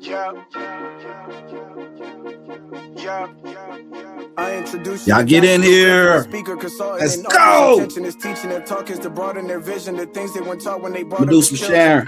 I introduce y'all get in here. Speaker, consultant, let's and go. Attention is teaching and talk is to broaden their vision. The things they weren't taught when they brought up Producer Sharon.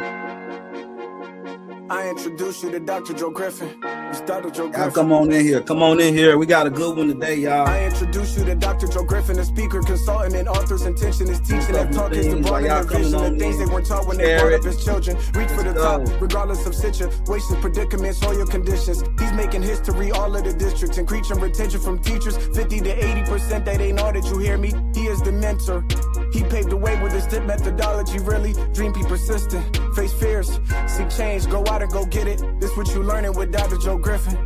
I introduce you to Dr. Joe Griffin. It's Dr. Joe Griffin. Y'all come on in here. Come on in here. We got a good one today, y'all. I introduce you to Dr. Joe Griffin, a speaker, consultant, and author's intention is teaching and talk is to broaden their vision. The things they weren't taught when they brought up as children. Reach for the top, regardless of situations, predicaments, or your conditions. He's making history all of the districts, increasing retention from teachers. 50 to 80% that ain't all that you hear me. He is the mentor. He paved the way with his dip methodology, really. Dream, be persistent, face fears, seek change, go out and go get it. This what you learning with Dr. Joe Griffin.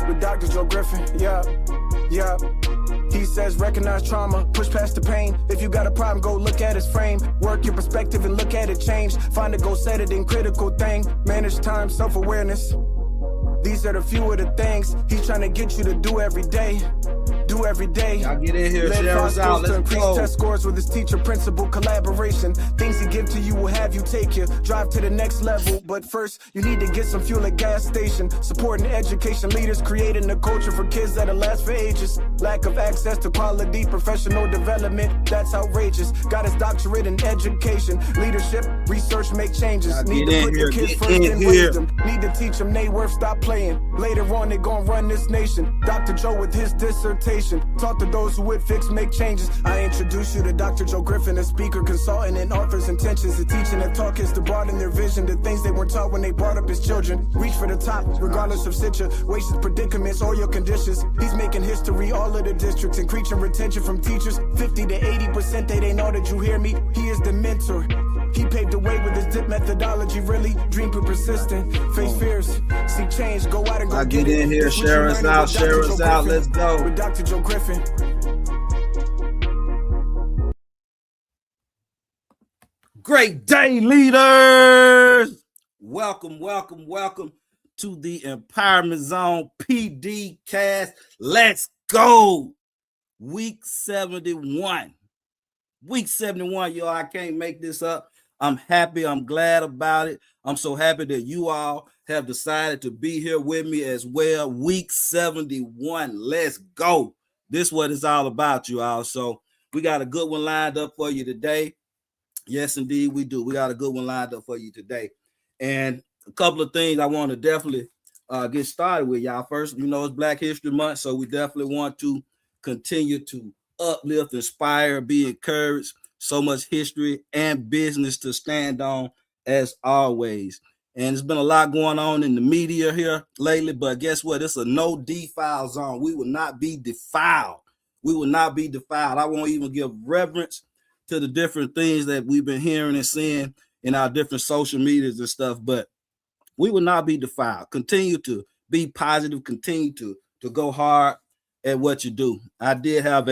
With Dr. Joe Griffin, yeah. He says recognize trauma, push past the pain. If you got a problem, go look at his frame. Work your perspective and look at it change. Find a goal, set it in critical thing. Manage time, self-awareness. These are the few of the things he's trying to get you to do every day. Do every day. Y'all get in here, share us out. Let's increase go. Test scores with his teacher, principal, collaboration. Things he give to you will have you take you drive to the next level. But first, you need to get some fuel at gas station. Supporting education leaders, creating a culture for kids that'll last for ages. Lack of access to quality professional development, that's outrageous. Got his doctorate in education, leadership, research, make changes. Need to put the kids first in wisdom. Need to teach them they worth, stop playing. Later on, they gon' run this nation. Dr. Joe with his dissertation. Talk to those who would fix, make changes. I introduce you to Dr. Joe Griffin, a speaker, consultant, and author's intentions. The teaching and talk is to broaden their vision. The things they weren't taught when they brought up as children. Reach for the top, regardless of situations, predicaments, or your conditions. He's making history all of the districts, increasing retention from teachers. 50 to 80% they know that you hear me. He is the mentor. He paved the way with his dip methodology, really. Dream, be persistent, face fears, seek change, go out and go get in here, share us out, let's go. With Dr. Joe Griffin. Great day, leaders. Welcome to the Empowerment Zone PD cast. Let's go. Week 71. Week 71, y'all. I can't make this up. I'm happy. I'm glad about it. I'm so happy that you all have decided to be here with me as well. Week 71. Let's go. This is what it's all about, you all. So we got a good one lined up for you today. Yes, indeed, we do. We got a good one lined up for you today. And a couple of things I want to definitely get started with, y'all. First, it's Black History Month, so we definitely want to continue to uplift, inspire, be encouraged. So much history and business to stand on as always. And there's been a lot going on in the media here lately, but guess what? It's a no defile zone. We will not be defiled. We will not be defiled. I won't even give reverence to the different things that we've been hearing and seeing in our different social medias and stuff, but we will not be defiled. Continue to be positive. Continue to go hard at what you do. I did have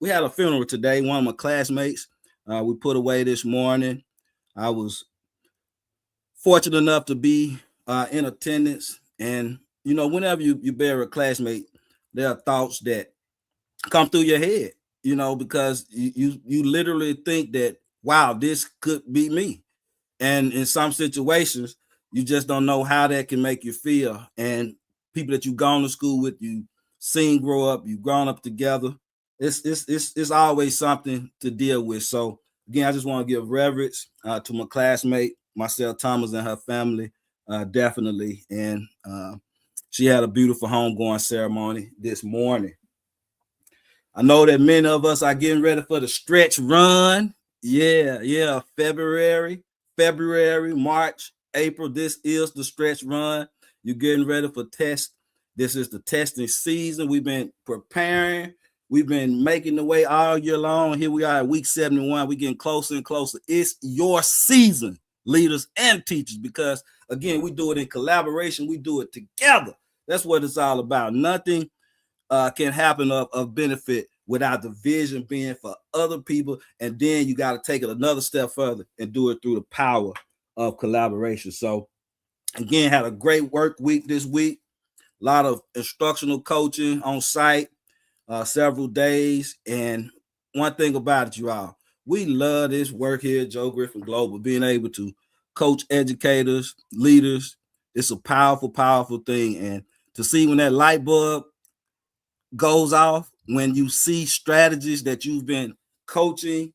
we had a funeral today. One of my classmates, we put away this morning. I was fortunate enough to be in attendance. And, whenever you bury a classmate, there are thoughts that come through your head, because you literally think that, wow, this could be me. And in some situations, you just don't know how that can make you feel. And people that you've gone to school with, you seen grow up, you've grown up together. It's always something to deal with. So again, I just want to give reverence to my classmate, Marcel Thomas, and her family, definitely. And she had a beautiful homegoing ceremony this morning. I know that many of us are getting ready for the stretch run. Yeah. February, March, April. This is the stretch run. You're getting ready for tests. This is the testing season. We've been preparing. We've been making the way all year long. Here we are at week 71. We're getting closer and closer. It's your season, leaders and teachers, because, again, we do it in collaboration. We do it together. That's what it's all about. Nothing can happen of benefit without the vision being for other people. And then you got to take it another step further and do it through the power of collaboration. So, again, had a great work week this week. A lot of instructional coaching on site. Several days. And one thing about it, you all, we love this work here at Joe Griffin Global, being able to coach educators, leaders, It's a powerful, powerful thing. And to see when that light bulb goes off, when you see strategies that you've been coaching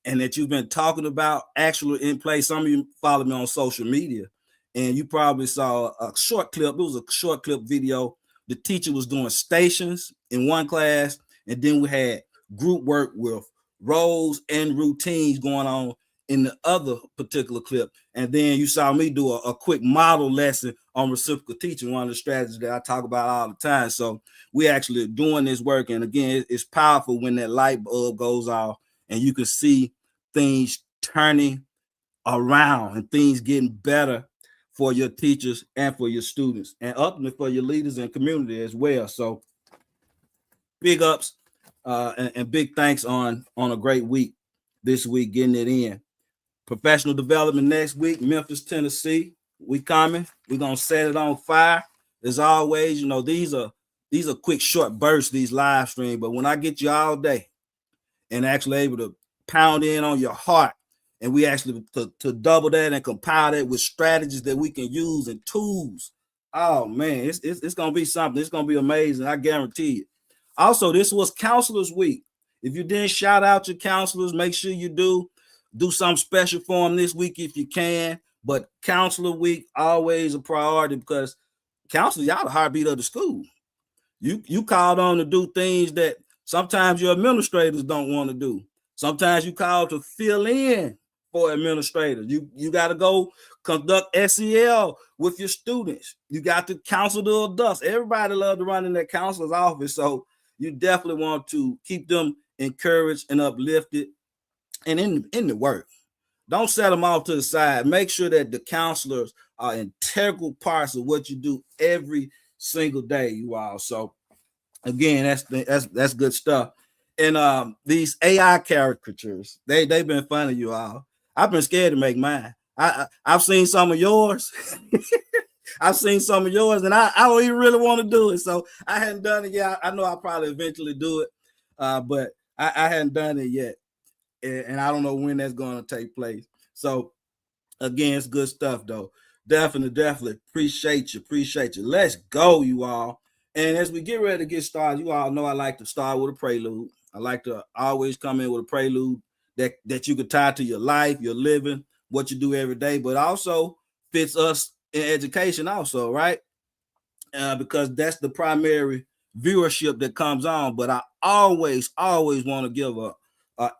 and that you've been talking about actually in place. Some of you follow me on social media, and you probably saw a short clip. It was a short clip video. The teacher was doing stations in one class, and then we had group work with roles and routines going on in the other particular clip. And then you saw me do a quick model lesson on reciprocal teaching, one of the strategies that I talk about all the time. So we actually doing this work. And again, it's powerful when that light bulb goes off and you can see things turning around and things getting better for your teachers and for your students, and ultimately for your leaders and community as well. So big ups and big thanks on a great week this week, getting it in. Professional development next week, Memphis, Tennessee. We coming. We're gonna set it on fire. As always, you know, these are quick, short bursts, these live streams. But when I get you all day and actually able to pound in on your heart, and we actually to double that and compile that with strategies that we can use and tools. Oh man, it's gonna be something. It's gonna be amazing. I guarantee it. Also, this was Counselors Week. If you didn't shout out your counselors, make sure you do something special for them this week if you can. But Counselor Week always a priority, because counselors, y'all the heartbeat of the school. You called on to do things that sometimes your administrators don't want to do. Sometimes you call to fill in for administrators. You got to go conduct SEL with your students. You got to counsel the adults. Everybody loves to run in their counselor's office. So you definitely want to keep them encouraged and uplifted and in the work. Don't set them off to the side. Make sure that the counselors are integral parts of what you do every single day, you all. So again, that's good stuff. And these AI caricatures, they've been funny, you all. I've been scared to make mine. I've seen some of yours. I've seen some of yours, and I don't even really want to do it. So I hadn't done it yet. I know I'll probably eventually do it, but I hadn't done it yet. And I don't know when that's going to take place. So again, it's good stuff though. Definitely appreciate you. Let's go, you all. And as we get ready to get started, you all know I like to start with a prelude. I like to always come in with a prelude that you could tie to your life, your living, what you do every day, but also fits us in education also, right? Because that's the primary viewership that comes on. But I always want to give a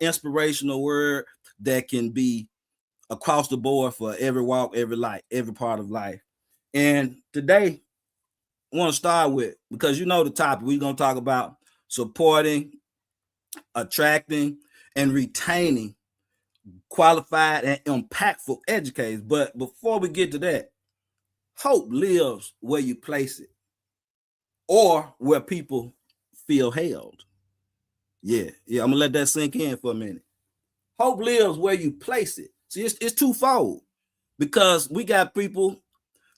inspirational word that can be across the board for every walk, every life, every part of life. And today, I want to start with, because you know the topic, we're going to talk about supporting, attracting, and retaining qualified and impactful educators. But before we get to that, hope lives where you place it, or where people feel held. Yeah, I'm gonna let that sink in for a minute. Hope lives where you place it. See, it's twofold, because we got people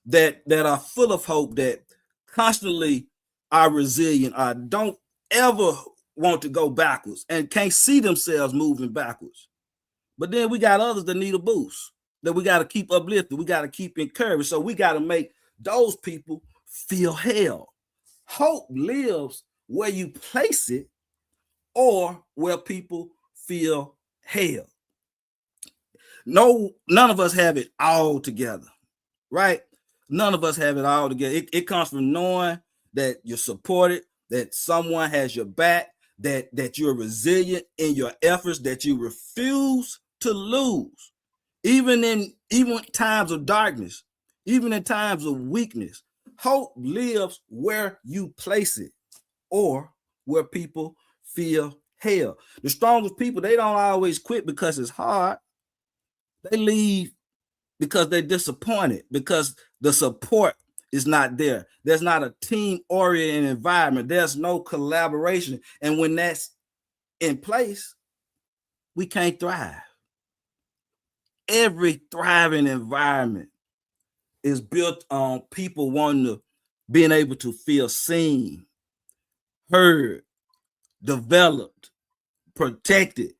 that are full of hope, that constantly are resilient, don't ever want to go backwards and can't see themselves moving backwards. But then we got others that need a boost, that we got to keep uplifted, we got to keep encouraged. So we got to make those people feel held. Hope lives where you place it, or where people feel held. No, none of us have it all together, right? None of us have it all together. It comes from knowing that you're supported, that someone has your back, that you're resilient in your efforts, that you refuse to lose, even in times of darkness, even in times of weakness. Hope lives where you place it, or where people feel held. The strongest people, they don't always quit because it's hard. They leave because they're disappointed, because the support is not there. There's not a team-oriented environment. There's no collaboration. And when that's in place, we can't thrive. Every thriving environment is built on people being able to feel seen, heard, developed, protected.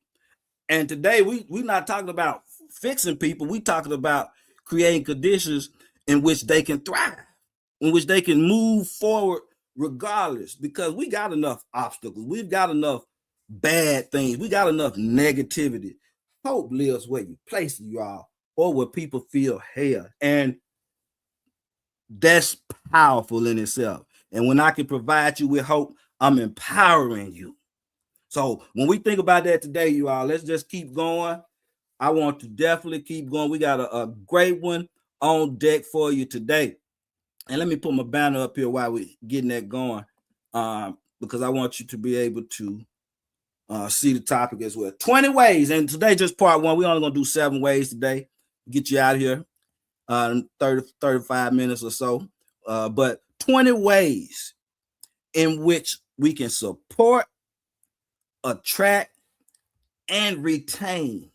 And today we're not talking about fixing people. We're talking about creating conditions in which they can thrive, in which they can move forward regardless, because we got enough obstacles. We've got enough bad things. We got enough negativity. Hope lives where you place you all, or where people feel held. And that's powerful in itself. And when I can provide you with hope, I'm empowering you. So when we think about that today, you all, let's just keep going. I want to definitely keep going. We got a great one on deck for you today. And let me put my banner up here while we're getting that going, because I want you to be able to see the topic as well. 20 ways. And today, just part one. We're only going to do 7 ways today. Get you out of here 35 minutes or so. But 20 ways in which we can support, attract, and retain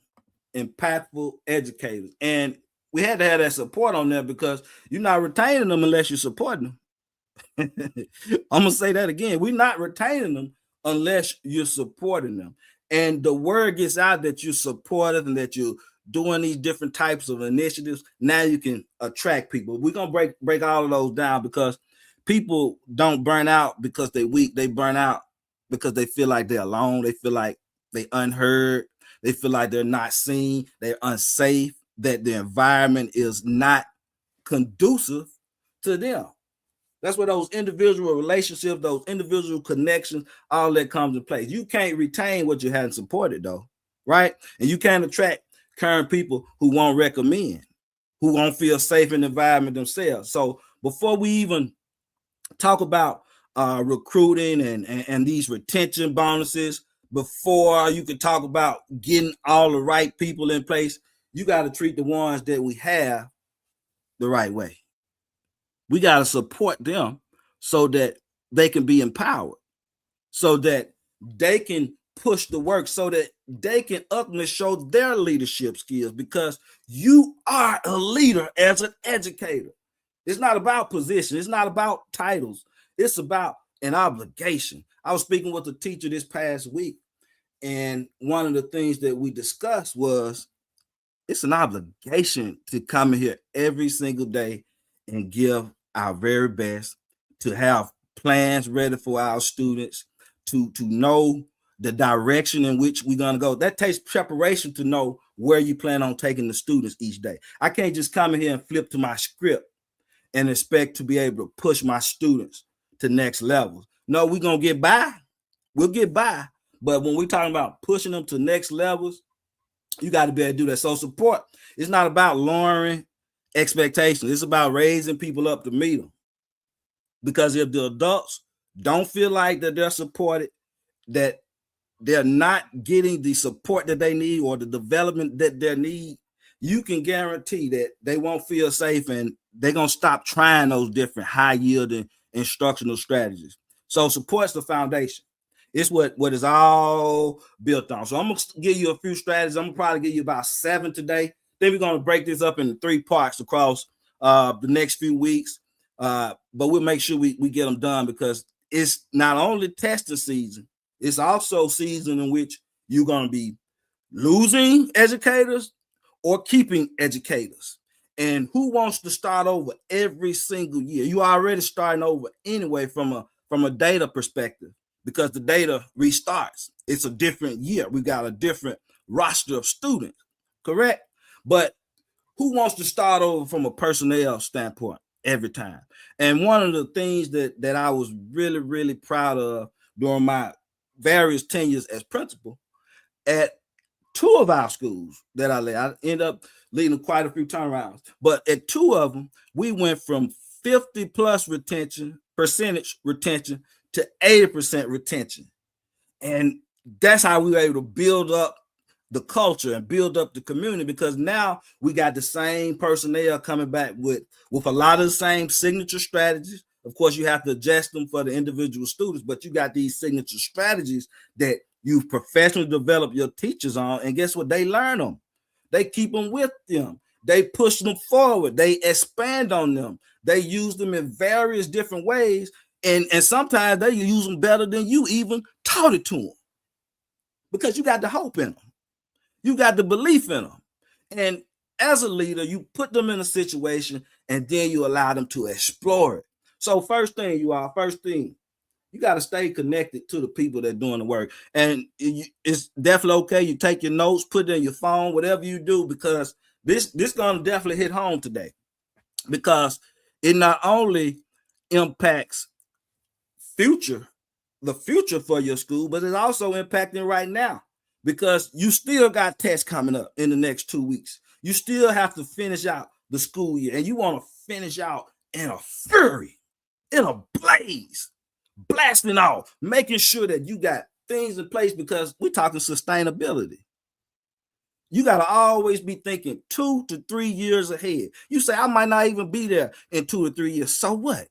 impactful educators. And we had to have that support on there, because you're not retaining them unless you're supporting them. I'm going to say that again. We're not retaining them unless you're supporting them. And the word gets out that you're supportive and that you're doing these different types of initiatives. Now you can attract people. We're going to break all of those down, because people don't burn out because they're weak. They burn out because they feel like they're alone. They feel like they're unheard. They feel like they're not seen. They're unsafe, that the environment is not conducive to them. That's where those individual relationships, those individual connections, all that comes in place. You can't retain what you hadn't supported, though, right? And you can't attract current people who won't recommend, who won't feel safe in the environment themselves. So before we even talk about recruiting and these retention bonuses, before you can talk about getting all the right people in place, you got to treat the ones that we have the right way. We got to support them so that they can be empowered, so that they can push the work, so that they can ultimately show their leadership skills, because you are a leader as an educator. It's not about position. It's not about titles. It's about an obligation. I was speaking with a teacher this past week, and one of the things that we discussed was it's an obligation to come in here every single day and give our very best, to have plans ready for our students, to know the direction in which we're going to go. That takes preparation to know where you plan on taking the students each day. I can't just come in here and flip to my script and expect to be able to push my students to next levels. No, we're going to get by. We'll get by. But when we're talking about pushing them to next levels, you got to be able to do that. So support, it's not about lowering expectations. It's about raising people up to meet them. Because if the adults don't feel like that they're supported, that they're not getting the support that they need or the development that they need, you can guarantee that they won't feel safe, and they're going to stop trying those different high-yielding instructional strategies. So support's the foundation. It's what is all built on. So I'm going to give you a few strategies. I'm going to probably give you about 7 today. Then we're going to break this up into 3 parts across the next few weeks. But we'll make sure we get them done, because it's not only testing season, it's also season in which you're going to be losing educators or keeping educators. And who wants to start over every single year? You already starting over anyway from a data perspective, because the data restarts. It's a different year. We got a different roster of students, correct? But who wants to start over from a personnel standpoint every time? And one of the things that I was really, really proud of during my various tenures as principal at 2 of our schools that I led, I ended up leading quite a few turnarounds. But at 2 of them, we went from 50 plus percentage retention to 80% retention. And that's how we were able to build up the culture and build up the community, because now we got the same personnel coming back with a lot of the same signature strategies. Of course, you have to adjust them for the individual students, but you got these signature strategies that you've professionally developed your teachers on. And guess what? They learn them. They keep them with them. They push them forward. They expand on them. They use them in various different ways. And sometimes they use them better than you even taught it to them, because you got the hope in them. You got the belief in them. And as a leader, you put them in a situation and then you allow them to explore it. So first thing, you got to stay connected to the people that are doing the work. And it's definitely okay. You take your notes, put it in your phone, whatever you do, because this going to definitely hit home today, because it not only impacts the future for your school, but it's also impacting right now, because you still got tests coming up in the next 2 weeks. You still have to finish out the school year, and you want to finish out in a fury, in a blaze, blasting off, making sure that you got things in place, because we're talking sustainability. You got to always be thinking 2 to 3 years ahead. You say, I might not even be there in 2 to 3 years. So what?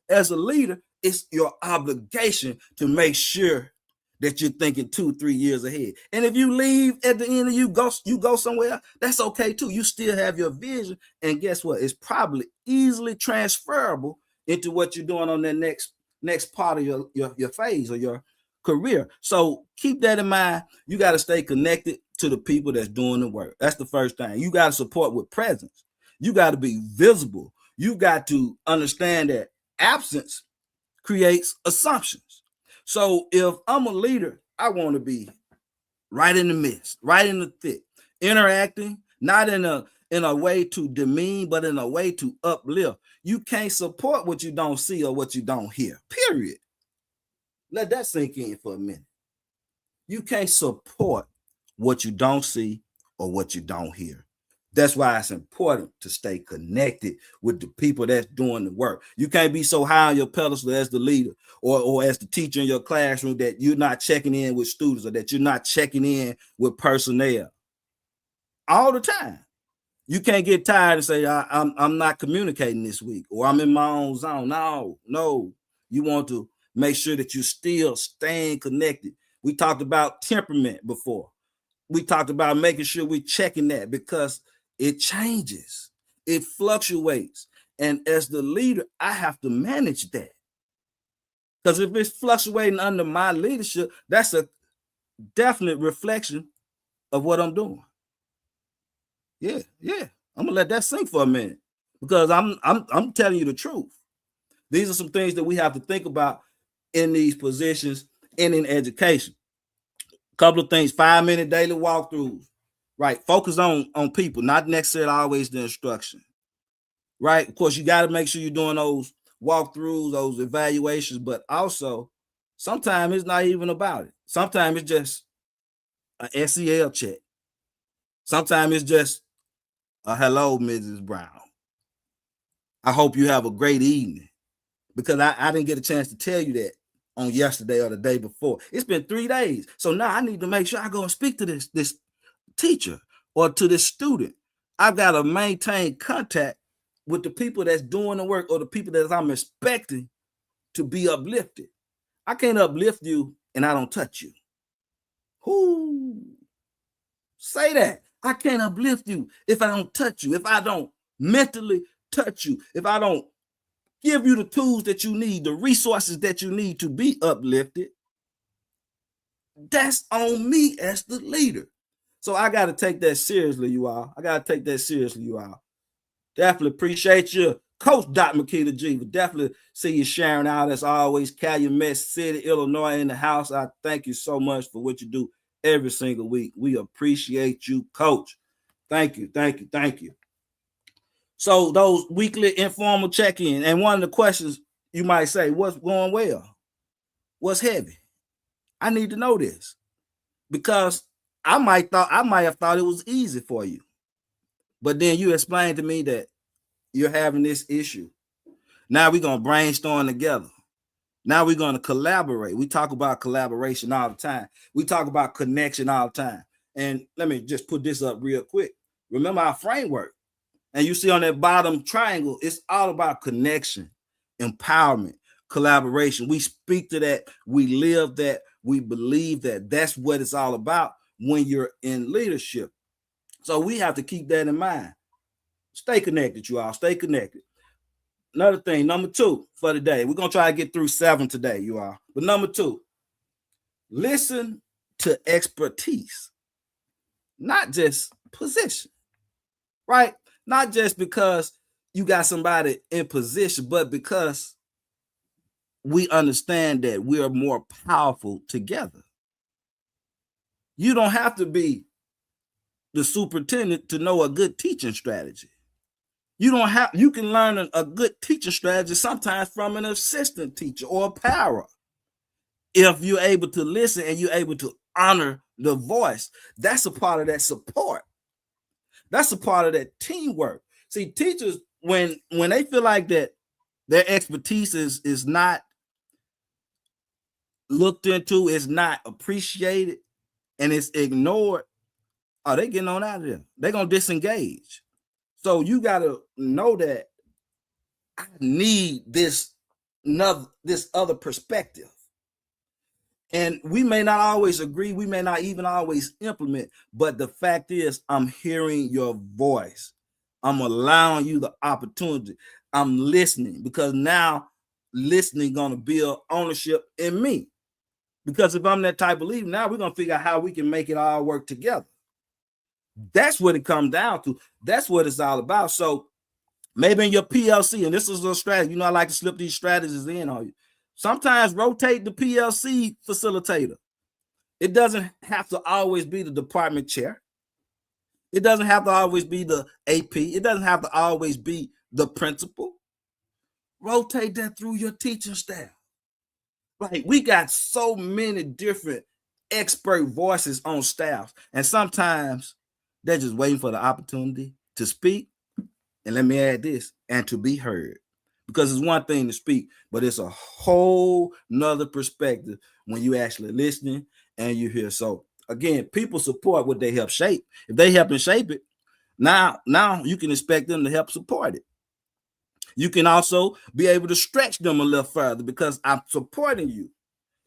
As a leader, it's your obligation to make sure that you're thinking 2 3 years ahead. And if you leave at the end of you go somewhere, that's okay too. You still have your vision, and guess what? It's probably easily transferable into what you're doing on that next part of your phase or your career. So keep that in mind. You got to stay connected to the people that's doing the work. That's the first thing. You got to support with presence. You got to be visible. You got to understand that absence creates assumptions. So if I'm a leader, I want to be right in the midst, right in the thick, interacting, not in a way to demean, but in a way to uplift. You can't support what you don't see or what you don't hear, period. Let that sink in for a minute. You can't support what you don't see or what you don't hear. That's why it's important to stay connected with the people that's doing the work. You can't be so high on your pedestal as the leader or as the teacher in your classroom that you're not checking in with students, or that you're not checking in with personnel all the time. You can't get tired and say, I'm not communicating this week, or I'm in my own zone. No. You want to make sure that you're still staying connected. We talked about temperament before. We talked about making sure we're checking that, because it changes, it fluctuates. And as the leader, I have to manage that. Because if it's fluctuating under my leadership, that's a definite reflection of what I'm doing. Yeah. I'm gonna let that sink for a minute, because I'm telling you the truth. These are some things that we have to think about in these positions and in education. A couple of things: 5-minute daily walkthroughs. Right. Focus on people, not necessarily always the instruction. Right. Of course, you got to make sure you're doing those walkthroughs, those evaluations, but also sometimes it's not even about it. Sometimes it's just an SEL check. Sometimes it's just a hello, Mrs. Brown. I hope you have a great evening, because I didn't get a chance to tell you that on yesterday or the day before. It's been 3 days. So now I need to make sure I go and speak to this teacher or to this student. I've got to maintain contact with the people that's doing the work, or the people that I'm expecting to be uplifted. I can't uplift you and I don't touch you. Who say that? I can't uplift you if I don't touch you, if I don't mentally touch you, if I don't give you the tools that you need, the resources that you need to be uplifted. That's on me as the leader. So I got to take that seriously, you all. Definitely appreciate you. Coach Dr. Makita G. We definitely see you sharing out as always. Calumet City, Illinois in the house. I thank you so much for what you do every single week. We appreciate you, Coach. Thank you. So those weekly informal check-in, and one of the questions you might say, what's going well? What's heavy? I need to know this, because I might have thought it was easy for you, but then you explained to me that you're having this issue. Now we're going to brainstorm together. Now we're going to collaborate. We talk about collaboration all the time. We talk about connection all the time. And let me just put this up real quick. Remember our framework. And you see on that bottom triangle, it's all about connection, empowerment, collaboration. We speak to that. We live that. We believe that. That's what it's all about when you're in leadership. So we have to keep that in mind. Stay connected, you all. Stay connected. Another thing, number 2 for today. We're going to try to get through 7 today, you all. But number 2, listen to expertise, not just position, right? Not just because you got somebody in position, but because we understand that we are more powerful together. You don't have to be the superintendent to know a good teaching strategy. You can learn a good teaching strategy sometimes from an assistant teacher or a para. If you're able to listen and you're able to honor the voice, that's a part of that support. That's a part of that teamwork. See, teachers, when they feel like that their expertise is not looked into, is not appreciated, and it's ignored, oh, they getting on out of there. They're gonna disengage. So you gotta know that I need this other perspective. And we may not always agree, we may not even always implement, but the fact is, I'm hearing your voice. I'm allowing you the opportunity. I'm listening, because now listening gonna build ownership in me. Because if I'm that type of leader, now we're gonna figure out how we can make it all work together. That's what it comes down to. That's what it's all about. So maybe in your PLC, and this is a strategy, I like to slip these strategies in on you. Sometimes rotate the PLC facilitator. It doesn't have to always be the department chair. It doesn't have to always be the AP. It doesn't have to always be the principal. Rotate that through your teaching staff. Like, we got so many different expert voices on staff, and sometimes they're just waiting for the opportunity to speak. And let me add this, and to be heard. Because it's one thing to speak, but it's a whole nother perspective when you actually listening and you hear. So again, people support what they help shape. If they help and shape it, now you can expect them to help support it. You can also be able to stretch them a little further because I'm supporting you.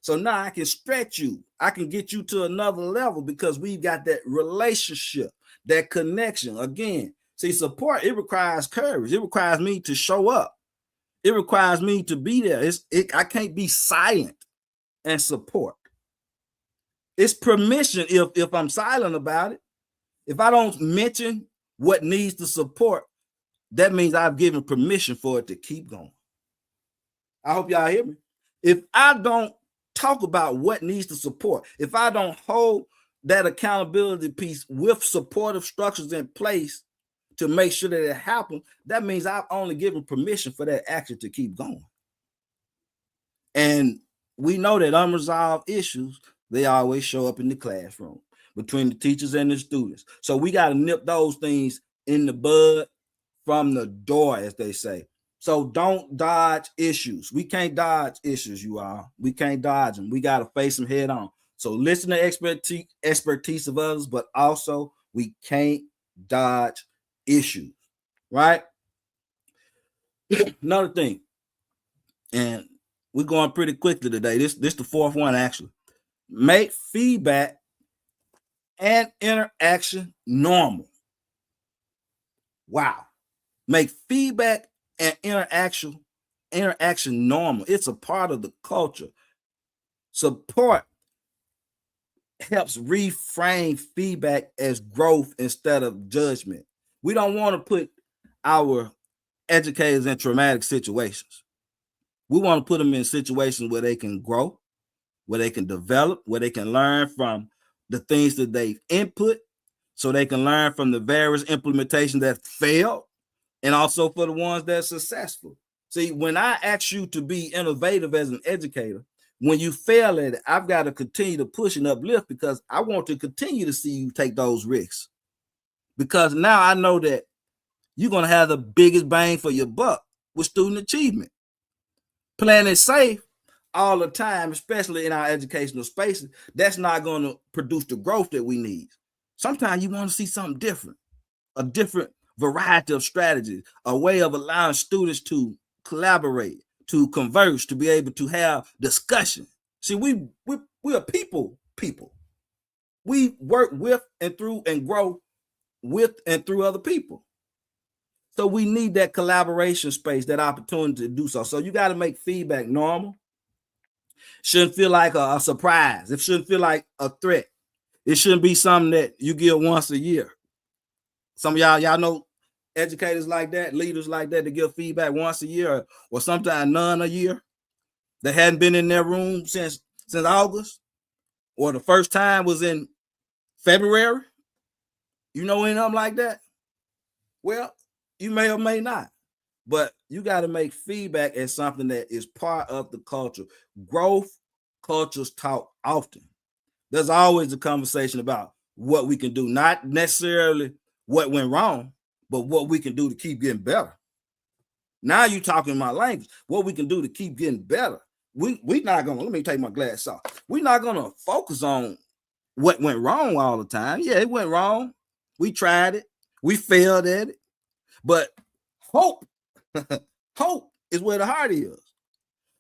So now I can stretch you. I can get you to another level because we've got that relationship, that connection. Again, see, support, it requires courage. It requires me to show up. It requires me to be there. I can't be silent and support. It's permission if I'm silent about it. If I don't mention what needs to support, that means I've given permission for it to keep going. I hope y'all hear me. If I don't talk about what needs to support, if I don't hold that accountability piece with supportive structures in place to make sure that it happens, that means I've only given permission for that action to keep going. And we know that unresolved issues, they always show up in the classroom between the teachers and the students. So we got to nip those things in the bud from the door, as they say. So don't dodge issues. We can't dodge issues, you all. We can't dodge them. We got to face them head on. So listen to expertise of others, but also we can't dodge issues, right? Another thing, and we're going pretty quickly today. This the fourth one, actually. Make feedback and interaction normal. Wow. Make feedback and interaction normal. It's a part of the culture. Support helps reframe feedback as growth instead of judgment. We don't want to put our educators in traumatic situations. We want to put them in situations where they can grow, where they can develop, where they can learn from the things that they input, so they can learn from the various implementations that failed, and also for the ones that are successful. See, when I ask you to be innovative as an educator, when you fail at it, I've got to continue to push and uplift because I want to continue to see you take those risks. Because now I know that you're going to have the biggest bang for your buck with student achievement. Playing it safe all the time, especially in our educational spaces, that's not going to produce the growth that we need. Sometimes you want to see something different, a different variety of strategies, a way of allowing students to collaborate, to converse, to be able to have discussion. See, we're people. We work with and through and grow with and through other people. So we need that collaboration space, that opportunity to do so. So you got to make feedback normal. Shouldn't feel like a surprise. It shouldn't feel like a threat. It shouldn't be something that you give once a year. Some of y'all know educators like that, leaders like that, to give feedback once a year or sometimes none a year, that hadn't been in their room since August, or the first time was in February? You know any of them like that? Well, you may or may not, but you got to make feedback as something that is part of the culture. Growth cultures talk often. There's always a conversation about what we can do, not necessarily what went wrong, but what we can do to keep getting better. Now you're talking my language, what we can do to keep getting better. We not gonna, let me take my glass off. We're not gonna focus on what went wrong all the time. Yeah, it went wrong. We tried it, we failed at it, but hope, hope is where the heart is.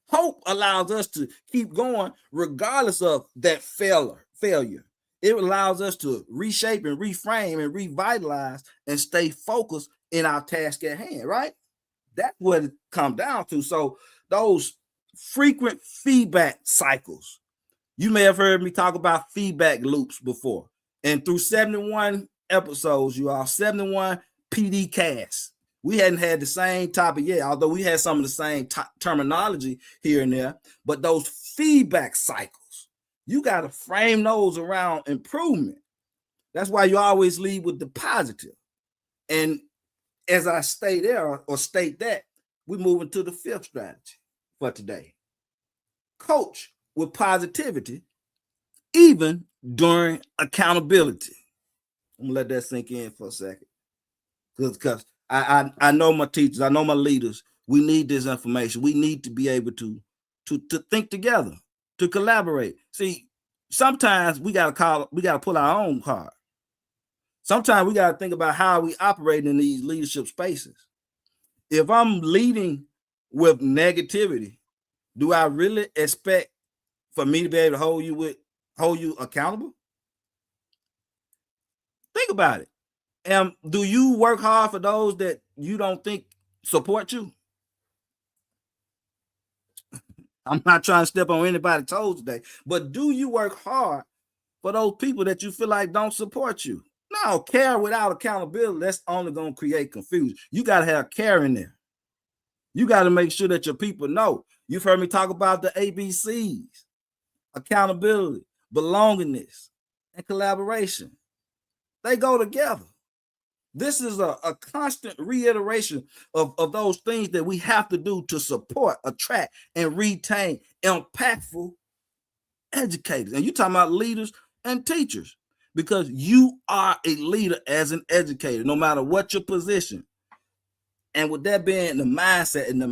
Hope allows us to keep going regardless of that failure. It allows us to reshape and reframe and revitalize and stay focused in our task at hand, right? That's what it comes down to. So those frequent feedback cycles, you may have heard me talk about feedback loops before. And through 71 episodes, you all, 71 PD casts, we hadn't had the same topic yet, although we had some of the same terminology here and there. But those feedback cycles, you got to frame those around improvement. That's why you always lead with the positive. And as I stay there or state that, we move into the fifth strategy for today. Coach with positivity, even during accountability. I'm gonna let that sink in for a second. Because I know my teachers, I know my leaders, we need this information. We need to be able to think together, to collaborate. See, sometimes we gotta pull our own card. Sometimes we got to think about how we operate in these leadership spaces. If I'm leading with negativity, do I really expect for me to be able to hold you accountable? Think about it. Do you work hard for those that you don't think support you? I'm not trying to step on anybody's toes today, but do you work hard for those people that you feel like don't support you? No, care without accountability, that's only going to create confusion. You got to have care in there. You got to make sure that your people know. You've heard me talk about the ABCs: accountability, belongingness, and collaboration. They go together. This is a constant reiteration of those things that we have to do to support, attract, and retain impactful educators. And you're talking about leaders and teachers, because you are a leader as an educator, no matter what your position. And with that being the mindset and the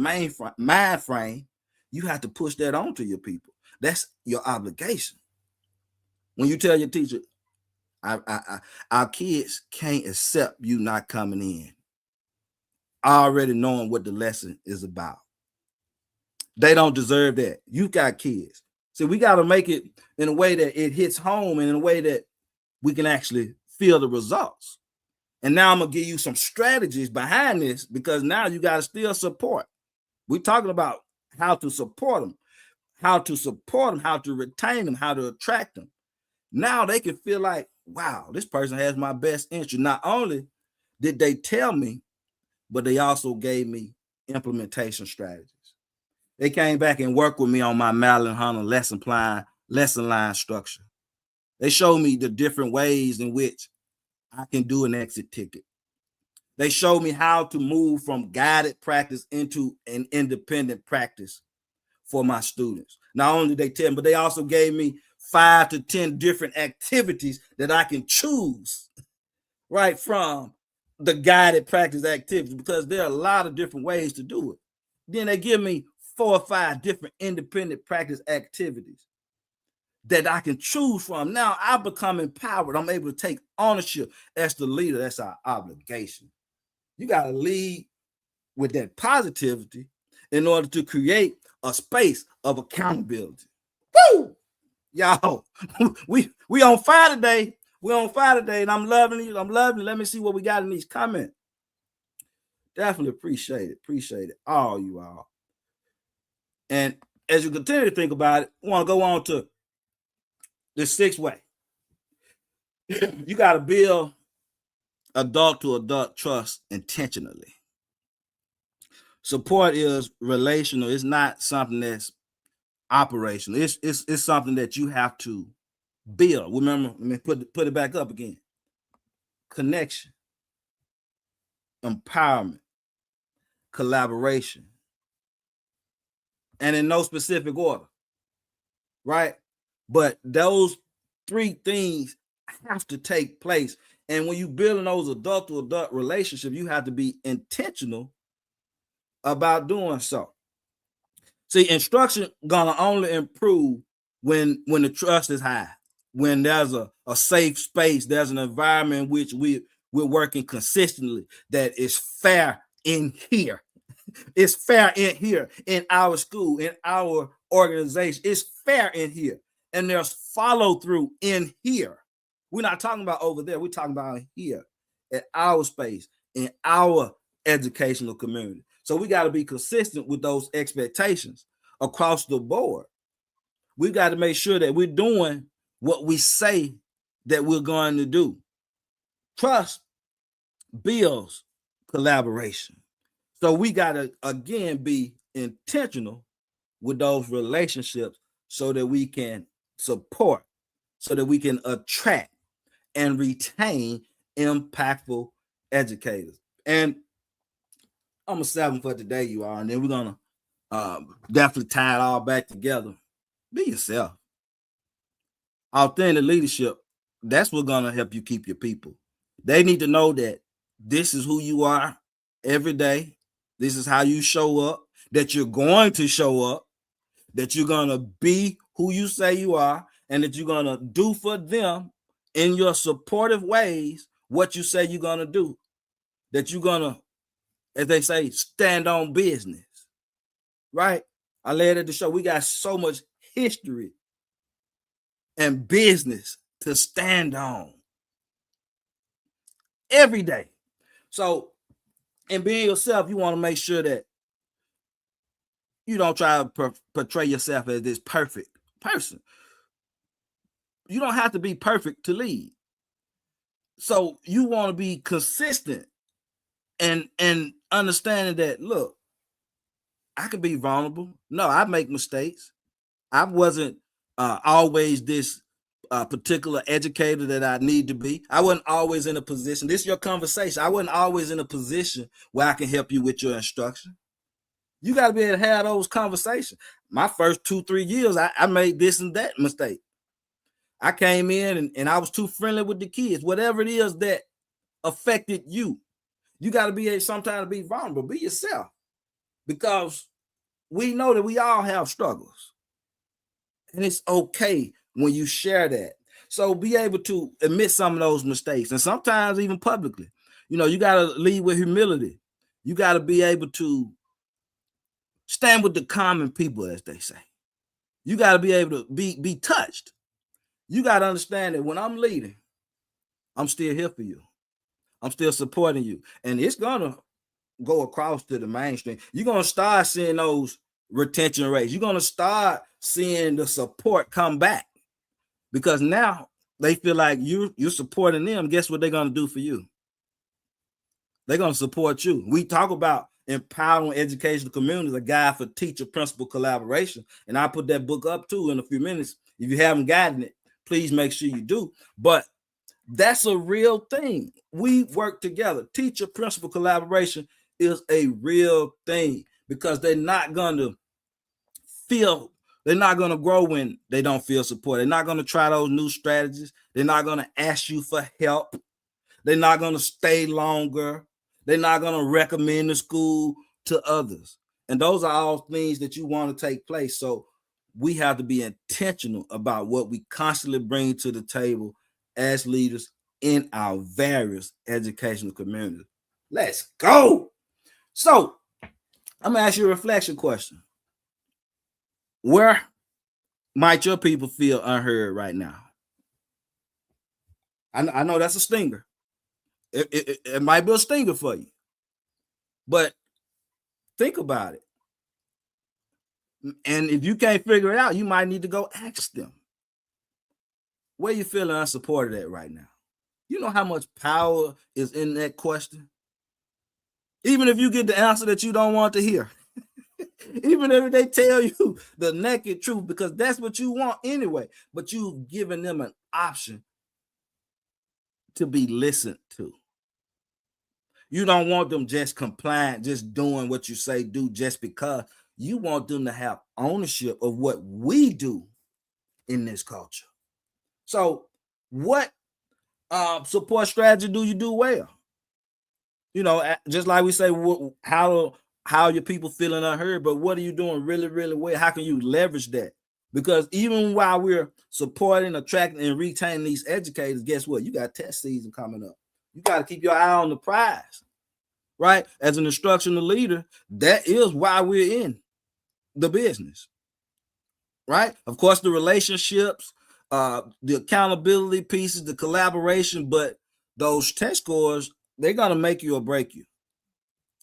mind frame, you have to push that on to your people. That's your obligation. When you tell your teacher, our kids can't accept you not coming in, already knowing what the lesson is about. They don't deserve that. You got kids. So we got to make it in a way that it hits home and in a way that we can actually feel the results. And now I'm going to give you some strategies behind this, because now you got to still support. We're talking about how to support them, how to retain them, how to attract them. Now they can feel like, wow, this person has my best interest. Not only did they tell me, but they also gave me implementation strategies. They came back and worked with me on my Madeline Hunter lesson line structure. They showed me the different ways in which I can do an exit ticket. They showed me how to move from guided practice into an independent practice for my students. Not only did they tell me, but they also gave me 5 to 10 different activities that I can choose right from the guided practice activities, because there are a lot of different ways to do it. Then they give me 4 or 5 different independent practice activities that I can choose from. Now I become empowered. I'm able to take ownership as the leader. That's our obligation. You got to lead with that positivity in order to create a space of accountability. Woo! Y'all, we on fire today. We're on fire today, and I'm loving it. Let me see what we got in these comments. Definitely appreciate it. All you all. And as you continue to think about it, I want to go on to the 6th way. You got to build adult to adult trust intentionally. Support is relational. It's not something that's operational. It's something that you have to build. Remember, let me put it back up again. Connection, empowerment, collaboration, and in no specific order, right? But those three things have to take place. And when you building those adult to adult relationships, you have to be intentional about doing so. See, instruction gonna only improve when the trust is high, when there's a safe space, there's an environment in which we're working consistently, that is fair in here. It's fair in here, in our school, in our organization. It's fair in here. And there's follow through in here. We're not talking about over there. We're talking about here, at our space, in our educational community. So we got to be consistent with those expectations across the board. We got to make sure that we're doing what we say that we're going to do. Trust builds collaboration. So we got to, again, be intentional with those relationships so that we can support, so that we can attract and retain impactful educators. And I'm a 7 for today, you are, and then we're going to definitely tie it all back together. Be yourself. Authentic leadership, that's what's going to help you keep your people. They need to know that this is who you are every day. This is how you show up, that you're going to show up, that you're going to be who you say you are, and that you're going to do for them in your supportive ways what you say you're going to do. That you're going to, as they say, stand on business, right? I laid at the show. We got so much history and business to stand on every day. So, in being yourself, you want to make sure that you don't try to portray yourself as this perfect person. You don't have to be perfect to lead. So you want to be consistent and understanding that, look, I can be vulnerable. No, I make mistakes. I wasn't always this particular educator that I need to be. I wasn't always in a position. This is your conversation. I wasn't always in a position where I can help you with your instruction. You got to be able to have those conversations. My first 2-3 years, I made this and that mistake. I came in and I was too friendly with the kids. Whatever it is that affected you, you got to be able sometimes to be vulnerable. Be yourself, because we know that we all have struggles, and it's okay when you share that. So be able to admit some of those mistakes, and sometimes even publicly. You know, you got to lead with humility. You got to be able to stand with the common people, as they say. You got to be able to be touched. You got to understand that when I'm leading, I'm still here for you. I'm still supporting you. And it's going to go across to the mainstream. You're going to start seeing those retention rates. You're going to start seeing the support come back, because now they feel like you're supporting them. Guess what they're going to do for you? They're going to support you. We talk about empowering educational communities, a guide for teacher principal collaboration. And I'll put that book up too in a few minutes. If you haven't gotten it, please make sure you do. But that's a real thing. We work together. Teacher principal collaboration is a real thing, because they're not going to grow when they don't feel support. They're not going to try those new strategies. They're not going to ask you for help. They're not going to stay longer. They're not going to recommend the school to others. And those are all things that you want to take place. So we have to be intentional about what we constantly bring to the table as leaders in our various educational communities. Let's go. So I'm going to ask you a reflection question. Where might your people feel unheard right now? I know that's a stinger. It might be a stinger for you. But think about it. And if you can't figure it out, you might need to go ask them. Where you feeling unsupported at right now? You know how much power is in that question? Even if you get the answer that you don't want to hear. Even if they tell you the naked truth, because that's what you want anyway, but you've given them an option to be listened to. You don't want them just compliant, just doing what you say do just because. You want them to have ownership of what we do in this culture. So what support strategy do you do well? You know, just like we say, how your people feeling unheard, but what are you doing really, really well? How can you leverage that? Because even while we're supporting, attracting, and retaining these educators, guess what? You got test season coming up. You got to keep your eye on the prize, right? As an instructional leader, that is why we're in the business, right? Of course, the relationships, the accountability pieces, the collaboration, but those test scores, they're going to make you or break you.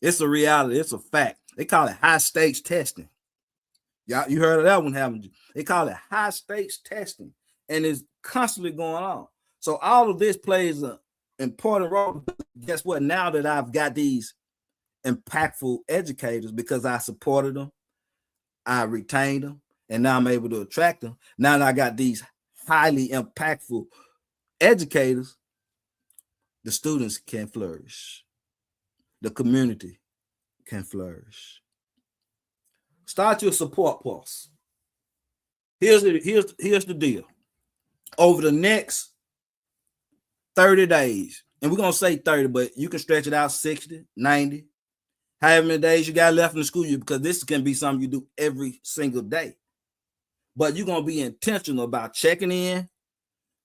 It's a reality. It's a fact. They call it high stakes testing. Y'all, you heard of that one, haven't you? They call it high stakes testing, and it's constantly going on. So all of this plays an important role. Guess what? Now that I've got these impactful educators, because I supported them, I retained them, and now I'm able to attract them. Now that I got these highly impactful educators, the students can flourish. The community can flourish. Start your support pulse. Here's the deal. Over the next 30 days, and we're going to say 30, but you can stretch it out 60, 90, however many days you got left in the school year, because this can be something you do every single day. But you're going to be intentional about checking in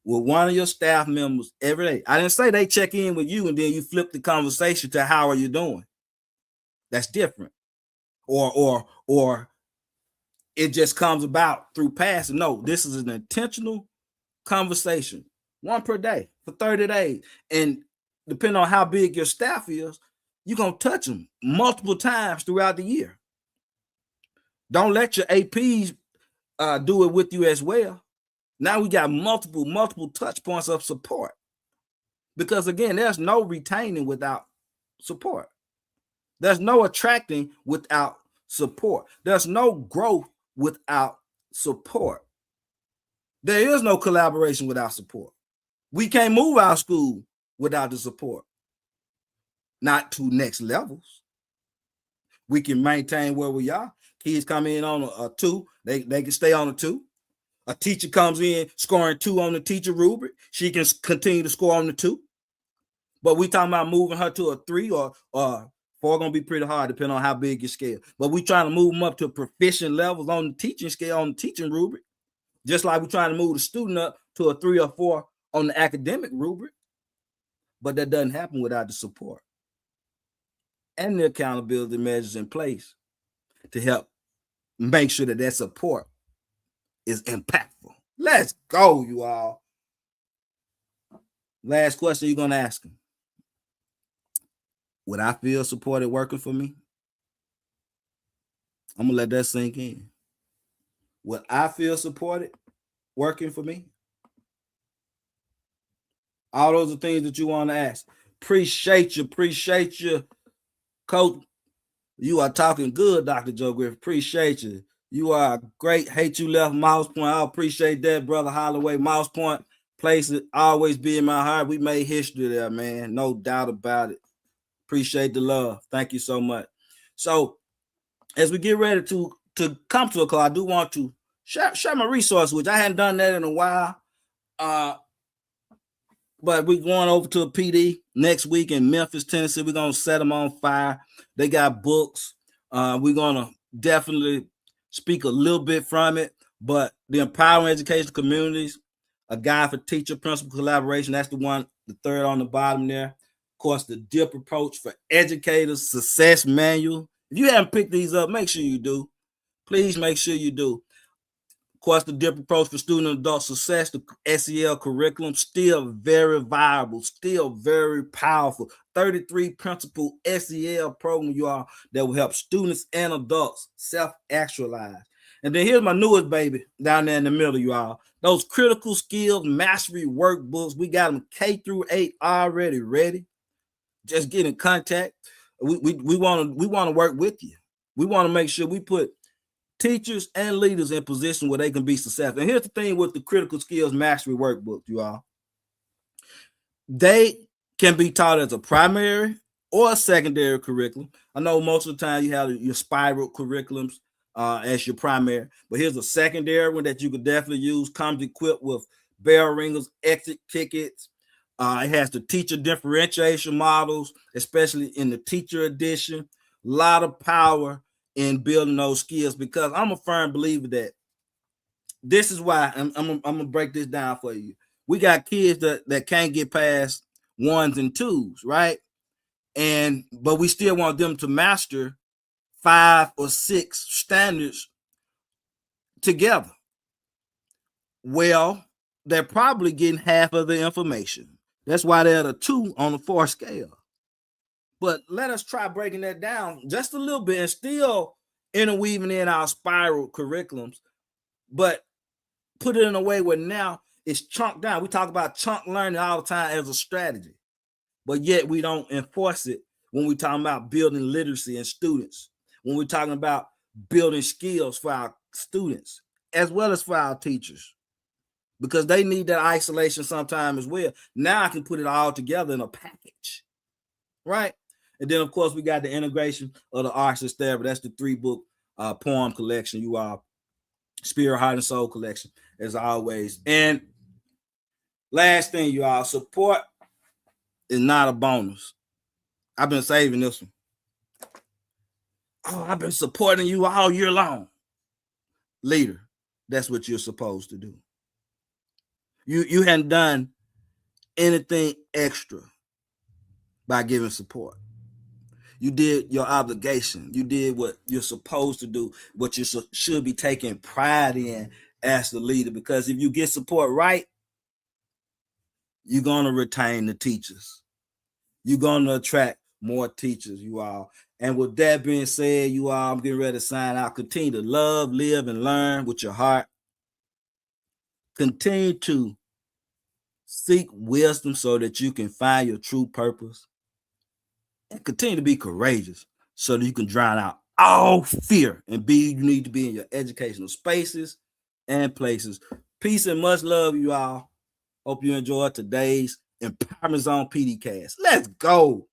with one of your staff members every day. I didn't say they check in with you and then you flip the conversation to how are you doing. That's different. Or it just comes about through passing. No, this is an intentional conversation, one per day for 30 days. And depending on how big your staff is, you're going to touch them multiple times throughout the year. Don't let your APs do it with you as well. Now we got multiple touch points of support. Because again, there's no retaining without support. There's no attracting without support. There's no growth without support. There is no collaboration without support. We can't move our school without the support. Not to next levels. We can maintain where we are. Kids come in on a 2, they can stay on a 2. A teacher comes in scoring 2 on the teacher rubric, she can continue to score on the 2. But we talking about moving her to a 3 or 4 gonna be pretty hard depending on how big your scale. But we trying to move them up to proficient levels on the teaching scale, on the teaching rubric. Just like we're trying to move the student up to a 3 or 4 on the academic rubric. But that doesn't happen without the support and the accountability measures in place to help make sure that support is impactful. Let's go, you all. Last question you're going to ask them. Would I feel supported working for me? I'm going to let that sink in. Would I feel supported working for me? All those are things that you want to ask. Appreciate you, Coach. You are talking good, Dr. Joe Griffin. Appreciate you. You are great. Hate you left Mouse Point. I appreciate that, Brother Holloway. Mouse Point place it always be in my heart. We made history there, man. No doubt about it. Appreciate the love. Thank you so much. So as we get ready to come to a call, I do want to share my resource, which I hadn't done that in a while. But we're going over to a PD next week in Memphis, Tennessee. We're going to set them on fire. They got books. We're going to definitely speak a little bit from it. But the Empowering Education Communities, a guide for teacher principal collaboration. That's the one, the third on the bottom there. Of course, the DIP approach for educators, success manual. If you haven't picked these up, make sure you do. Please make sure you do. Of course, the DIP approach for student and adult success, the SEL curriculum, still very viable, still very powerful. 33 principal SEL program, you all, that will help students and adults self-actualize. And then here's my newest baby down there in the middle, you all. Those critical skills mastery workbooks. We got them K through 8 already ready. Just get in contact. We want to work with you. We want to make sure we put teachers and leaders in position where they can be successful. And here's the thing with the critical skills mastery workbook, you all. They can be taught as a primary or a secondary curriculum. I know most of the time you have your spiral curriculums as your primary, but here's a secondary one that you could definitely use. Comes equipped with bell ringers, exit tickets. It has the teacher differentiation models, especially in the teacher edition. A lot of power in building those skills, because I'm a firm believer that this is why I'm gonna break this down for you. We got kids that can't get past 1s and 2s, right? But we still want them to master 5 or 6 standards together. Well, they're probably getting half of the information. That's why they're at a 2 on the 4 scale. But let us try breaking that down just a little bit and still interweaving in our spiral curriculums, but put it in a way where now it's chunked down. We talk about chunk learning all the time as a strategy, but yet we don't enforce it when we're talking about building literacy in students, when we're talking about building skills for our students as well as for our teachers, because they need that isolation sometime as well. Now I can put it all together in a package, right? And then, of course, we got the integration of the arts and therapy. That's the 3-book poem collection, you all. Spirit, Heart, and Soul collection, as always. And last thing, you all, support is not a bonus. I've been saving this one. Oh, I've been supporting you all year long. Leader, that's what you're supposed to do. You hadn't done anything extra by giving support. You did your obligation. You did what you're supposed to do, what you should be taking pride in as the leader. Because if you get support right, you're going to retain the teachers. You're going to attract more teachers, you all. And with that being said, you all, I'm getting ready to sign out. Continue to love, live, and learn with your heart. Continue to seek wisdom so that you can find your true purpose. And continue to be courageous so that you can drown out all fear and be who you need to be in your educational spaces and places. Peace and much love, you all. Hope you enjoyed today's Empowerment Zone PDcast. Let's go.